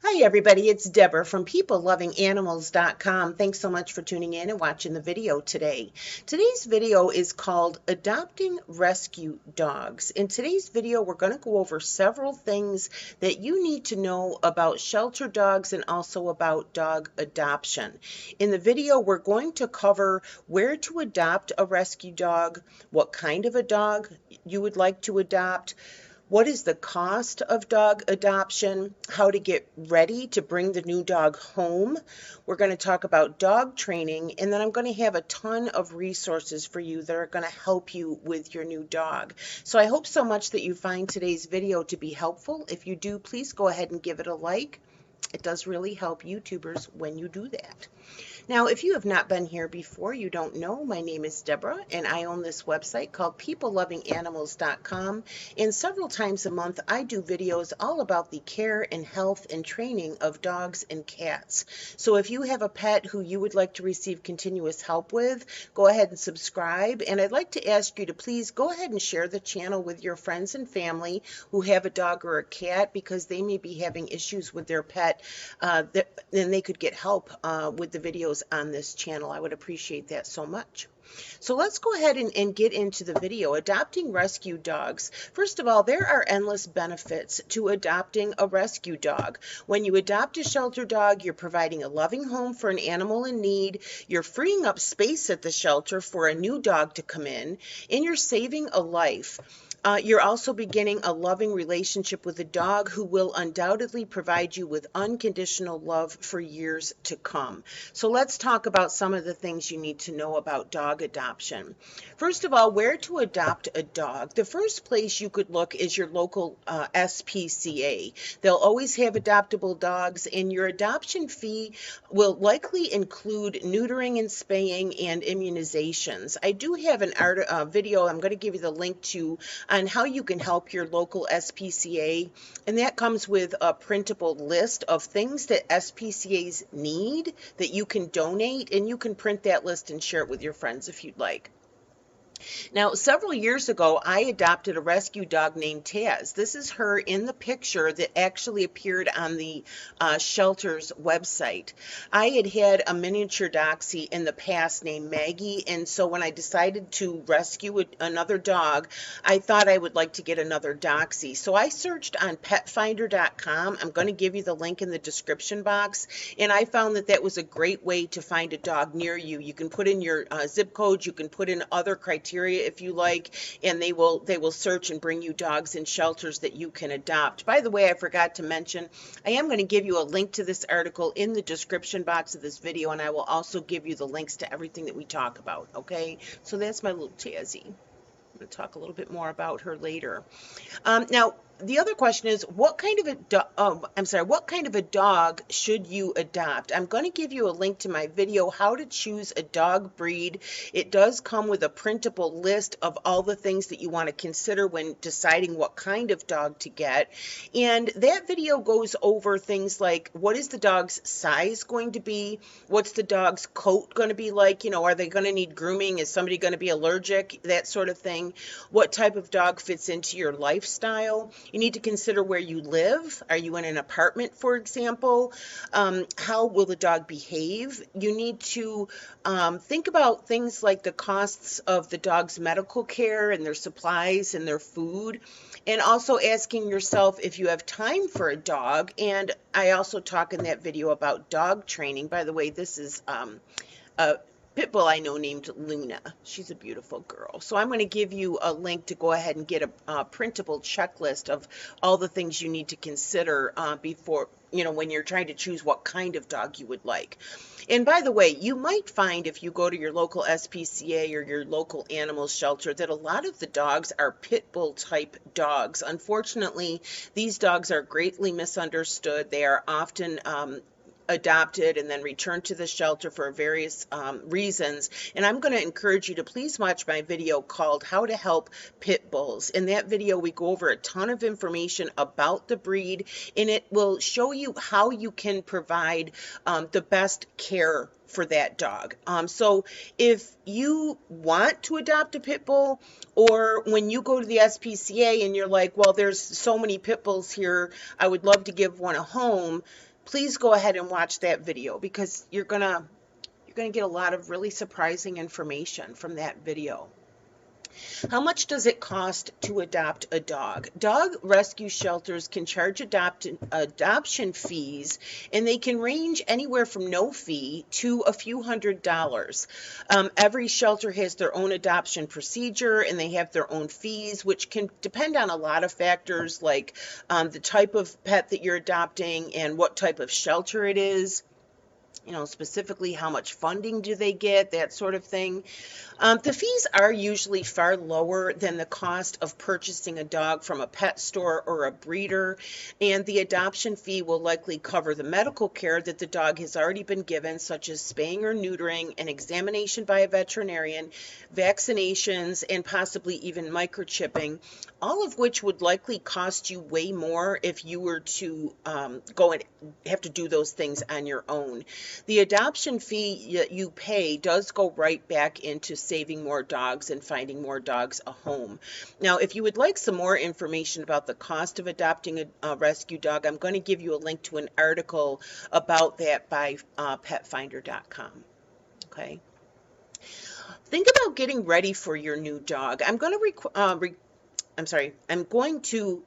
Hi, everybody. It's Deborah from PeopleLovingAnimals.com. Thanks so much for tuning in and watching the video today. Today's video is called Adopting Rescue Dogs. In today's video, we're going to go over several things that you need to know about shelter dogs and also about dog adoption. In the video, we're going to cover where to adopt a rescue dog, what kind of a dog you would like to adopt, what is the cost of dog adoption, how to get ready to bring the new dog home. We're going to talk about dog training, and then I'm going to have a ton of resources for you that are going to help you with your new dog. So I hope so much that you find today's video to be helpful. If you do, please go ahead and give it a like. It does really help YouTubers when you do that. Now, if you have not been here before, you don't know, my name is Deborah, and I own this website called PeopleLovingAnimals.com, and several times a month I do videos all about the care and health and training of dogs and cats. So if you have a pet who you would like to receive continuous help with, go ahead and subscribe, and I'd like to ask you to please go ahead and share the channel with your friends and family who have a dog or a cat, because they may be having issues with their pet, and they could get help with the videos on this channel. I would appreciate that so much. So let's go ahead and get into the video. Adopting rescue dogs. First of all, there are endless benefits to adopting a rescue dog. When you adopt a shelter dog, you're providing a loving home for an animal in need, you're freeing up space at the shelter for a new dog to come in, and you're saving a life. You're also beginning a loving relationship with a dog who will undoubtedly provide you with unconditional love for years to come. So let's talk about some of the things you need to know about dog adoption. First of all, where to adopt a dog. The first place you could look is your local SPCA. They'll always have adoptable dogs, and your adoption fee will likely include neutering and spaying and immunizations. I do have a video I'm going to give you the link to on how you can help your local SPCA, and that comes with a printable list of things that SPCAs need that you can donate, and you can print that list and share it with your friends if you'd like. Now, several years ago, I adopted a rescue dog named Taz. This is her in the picture that actually appeared on the shelter's website. I had a miniature Dachshund in the past named Maggie, and so when I decided to rescue another dog, I thought I would like to get another Dachshund. So I searched on petfinder.com. I'm going to give you the link in the description box, and I found that that was a great way to find a dog near you. You can put in your zip code, you can put in other criteria if you like, and they will search and bring you dogs in shelters that you can adopt. By the way, I forgot to mention, I am going to give you a link to this article in the description box of this video, and I will also give you the links to everything that we talk about. Okay, so that's my little Tazzy. I'm going to talk a little bit more about her later. Now, the other question is, what kind of a dog should you adopt? I'm going to give you a link to my video, How to Choose a Dog Breed. It does come with a printable list of all the things that you want to consider when deciding what kind of dog to get. And that video goes over things like, what is the dog's size going to be? What's the dog's coat going to be like? You know, are they going to need grooming? Is somebody going to be allergic? That sort of thing. What type of dog fits into your lifestyle? You need to consider where you live. Are you in an apartment, for example? How will the dog behave? You need to think about things like the costs of the dog's medical care and their supplies and their food, and also asking yourself if you have time for a dog. And I also talk in that video about dog training. By the way, this is a Pitbull I know named Luna. She's a beautiful girl. So I'm going to give you a link to go ahead and get a printable checklist of all the things you need to consider before, when you're trying to choose what kind of dog you would like. And by the way, you might find if you go to your local SPCA or your local animal shelter that a lot of the dogs are pit bull type dogs. Unfortunately, these dogs are greatly misunderstood. They are often adopted and then returned to the shelter for various reasons. And I'm going to encourage you to please watch my video called How to Help Pit Bulls. In that video, we go over a ton of information about the breed, and it will show you how you can provide the best care for that dog. So if you want to adopt a pit bull, or when you go to the SPCA and you're like, well, there's so many pit bulls here, I would love to give one a home, please go ahead and watch that video because you're gonna get a lot of really surprising information from that video. How much does it cost to adopt a dog? Dog rescue shelters can charge adoption fees, and they can range anywhere from no fee to a few $100s. Every shelter has their own adoption procedure, and they have their own fees, which can depend on a lot of factors like the type of pet that you're adopting and what type of shelter it is. Specifically how much funding do they get, that sort of thing. The fees are usually far lower than the cost of purchasing a dog from a pet store or a breeder, and the adoption fee will likely cover the medical care that the dog has already been given, such as spaying or neutering, an examination by a veterinarian, vaccinations, and possibly even microchipping, all of which would likely cost you way more if you were to go and have to do those things on your own. The adoption fee that you pay does go right back into saving more dogs and finding more dogs a home. Now, if you would like some more information about the cost of adopting a rescue dog, I'm going to give you a link to an article about that by petfinder.com. Okay. Think about getting ready for your new dog. I'm going to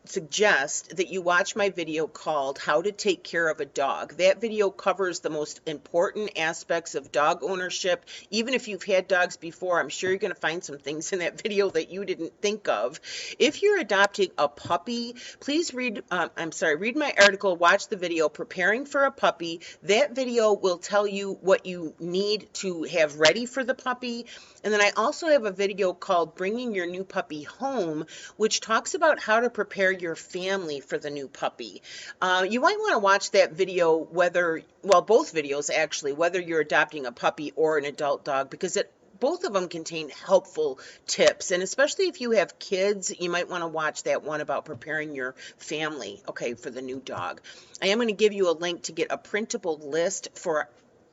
suggest that you watch my video called How to Take Care of a Dog. That video covers the most important aspects of dog ownership. Even if you've had dogs before, I'm sure you're going to find some things in that video that you didn't think of. If you're adopting a puppy, please read my article, watch the video, Preparing for a Puppy. That video will tell you what you need to have ready for the puppy. And then I also have a video called Bringing Your New Puppy Home, which talks about how to prepare your family for the new puppy. You might want to watch that video, both videos actually, whether you're adopting a puppy or an adult dog, because both of them contain helpful tips. And especially if you have kids, you might want to watch that one about preparing your family, for the new dog. I am going to give you a link to get a printable list for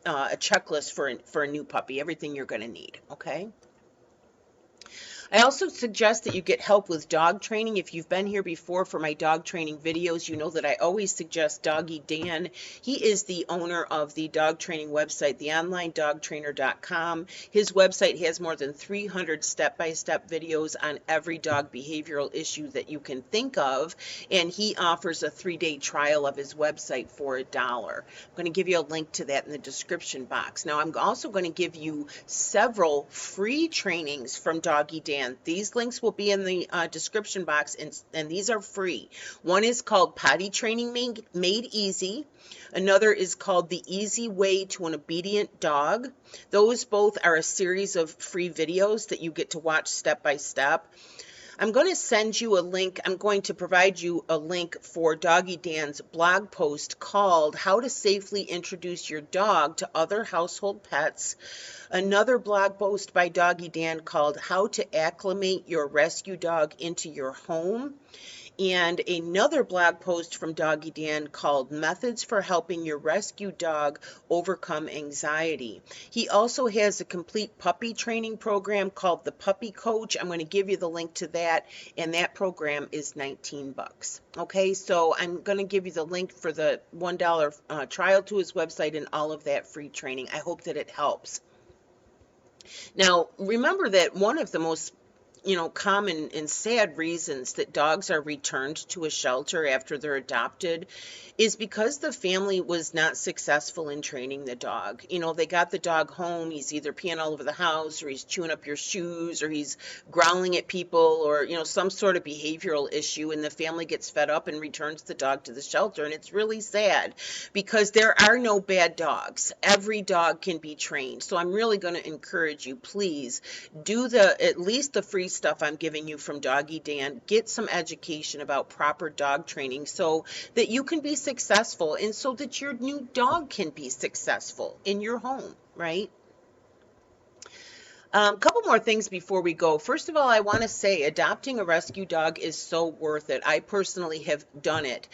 a checklist for a new puppy, everything you're going to need, okay? I also suggest that you get help with dog training. If you've been here before for my dog training videos, you know that I always suggest Doggy Dan. He is the owner of the dog training website, theonlinedogtrainer.com. His website has more than 300 step-by-step videos on every dog behavioral issue that you can think of, and he offers a 3-day trial of his website for $1. I'm going to give you a link to that in the description box. Now, I'm also going to give you several free trainings from Doggy Dan. These links will be in the description box, and these are free. One is called Potty Training Made Easy. Another is called The Easy Way to an Obedient Dog. Those both are a series of free videos that you get to watch step by step. I'm going to send you a link. I'm going to provide you a link for Doggy Dan's blog post called How to Safely Introduce Your Dog to Other Household Pets. Another blog post by Doggy Dan called How to Acclimate Your Rescue Dog into Your Home. And another blog post from Doggy Dan called Methods for Helping Your Rescue Dog Overcome Anxiety. He also has a complete puppy training program called the Puppy Coach. I'm going to give you the link to that, and that program is $19. Okay, so I'm going to give you the link for the $1 trial to his website and all of that free training. I hope that it helps. Now, remember that one of the most common and sad reasons that dogs are returned to a shelter after they're adopted is because the family was not successful in training the dog. They got the dog home, he's either peeing all over the house, or he's chewing up your shoes, or he's growling at people, or, some sort of behavioral issue, and the family gets fed up and returns the dog to the shelter. And it's really sad because there are no bad dogs. Every dog can be trained. So I'm really going to encourage you, please do at least the free stuff I'm giving you from Doggy Dan. Get some education about proper dog training so that you can be successful and so that your new dog can be successful in your home, right? A couple couple more things before we go. First of all, I want to say adopting a rescue dog is so worth it. I personally have done it.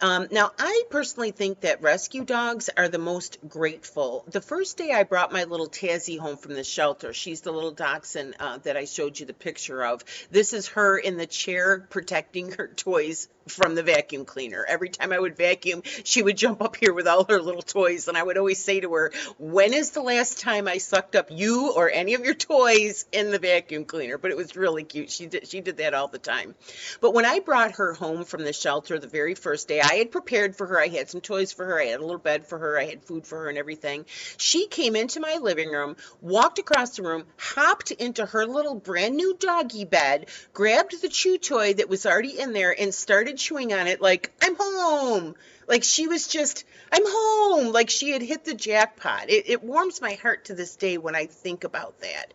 Now, I personally think that rescue dogs are the most grateful. The first day I brought my little Tazzy home from the shelter, she's the little dachshund that I showed you the picture of. This is her in the chair protecting her toys from the vacuum cleaner. Every time I would vacuum, she would jump up here with all her little toys, and I would always say to her, when is the last time I sucked up you or any of your toys in the vacuum cleaner? But it was really cute. She did that all the time. But when I brought her home from the shelter the very first day, I had prepared for her. I had some toys for her. I had a little bed for her. I had food for her and everything. She came into my living room, walked across the room, hopped into her little brand new doggy bed, grabbed the chew toy that was already in there, and started chewing on it like, I'm home. Like she was just, I'm home. Like she had hit the jackpot. It warms my heart to this day when I think about that.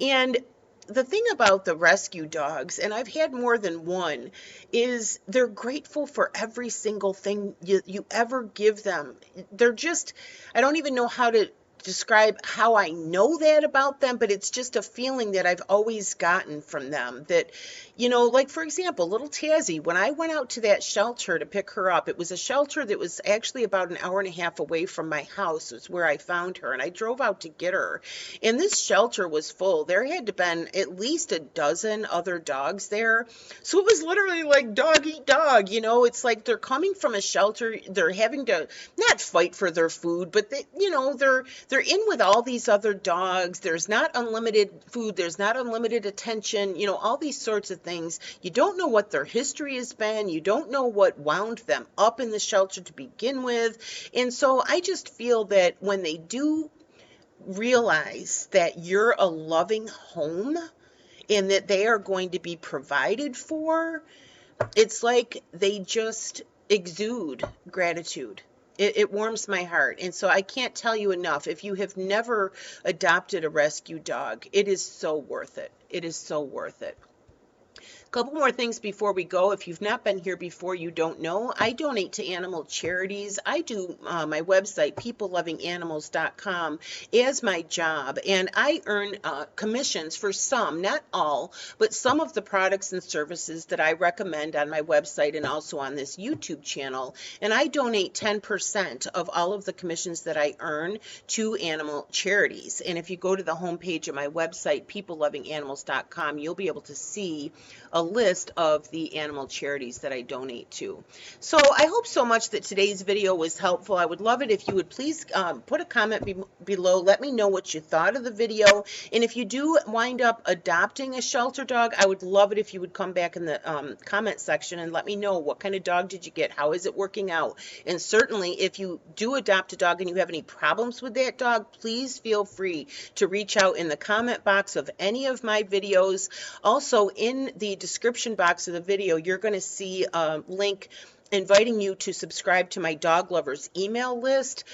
And the thing about the rescue dogs, and I've had more than one, is they're grateful for every single thing you ever give them. They're just, I don't even know how to describe how I know that about them, but it's just a feeling that I've always gotten from them that, like for example, little Tazzy, when I went out to that shelter to pick her up, it was a shelter that was actually about an hour and a half away from my house. It was where I found her, and I drove out to get her. And this shelter was full. There had to been at least a dozen other dogs there. So it was literally like dog eat dog, it's like they're coming from a shelter, they're having to not fight for their food, but they're in with all these other dogs. There's not unlimited food. There's not unlimited attention, all these sorts of things. You don't know what their history has been. You don't know what wound them up in the shelter to begin with. And so I just feel that when they do realize that you're a loving home and that they are going to be provided for, it's like they just exude gratitude. It warms my heart. And so I can't tell you enough. If you have never adopted a rescue dog, it is so worth it. It is so worth it. Couple more things before we go. If you've not been here before, you don't know, I donate to animal charities. I do my website, peoplelovinganimals.com, as my job, and I earn commissions for some, not all, but some of the products and services that I recommend on my website and also on this YouTube channel. And I donate 10% of all of the commissions that I earn to animal charities. And if you go to the homepage of my website, peoplelovinganimals.com, you'll be able to see a list of the animal charities that I donate to. So I hope so much that today's video was helpful. I would love it if you would please put a comment below. Let me know what you thought of the video. And if you do wind up adopting a shelter dog, I would love it if you would come back in the comment section and let me know what kind of dog did you get? How is it working out? And certainly if you do adopt a dog and you have any problems with that dog, please feel free to reach out in the comment box of any of my videos. Also in the description box of the video, you're going to see a link inviting you to subscribe to my dog lovers email list.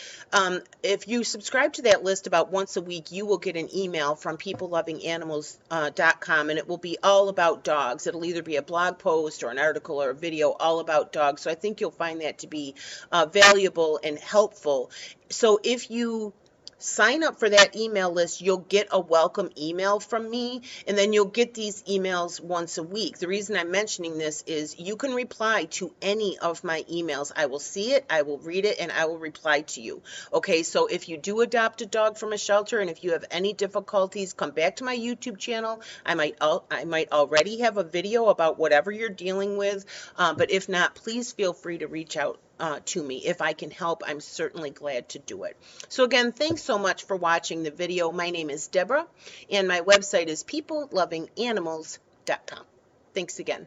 If you subscribe to that list about once a week, you will get an email from peoplelovinganimals.com, and it will be all about dogs. It'll either be a blog post or an article or a video all about dogs. So I think you'll find that to be valuable and helpful. So if you sign up for that email list, you'll get a welcome email from me, and then you'll get these emails once a week. The reason I'm mentioning this is you can reply to any of my emails. I will see it, I will read it, and I will reply to you. Okay, so if you do adopt a dog from a shelter and if you have any difficulties, come back to my YouTube channel. I might already have a video about whatever you're dealing with, but if not, please feel free to reach out to me. If I can help, I'm certainly glad to do it. So again, thanks so much for watching the video. My name is Deborah, and my website is peoplelovinganimals.com. Thanks again.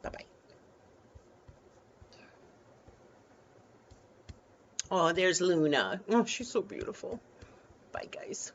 Bye-bye. Oh, there's Luna. Oh, she's so beautiful. Bye, guys.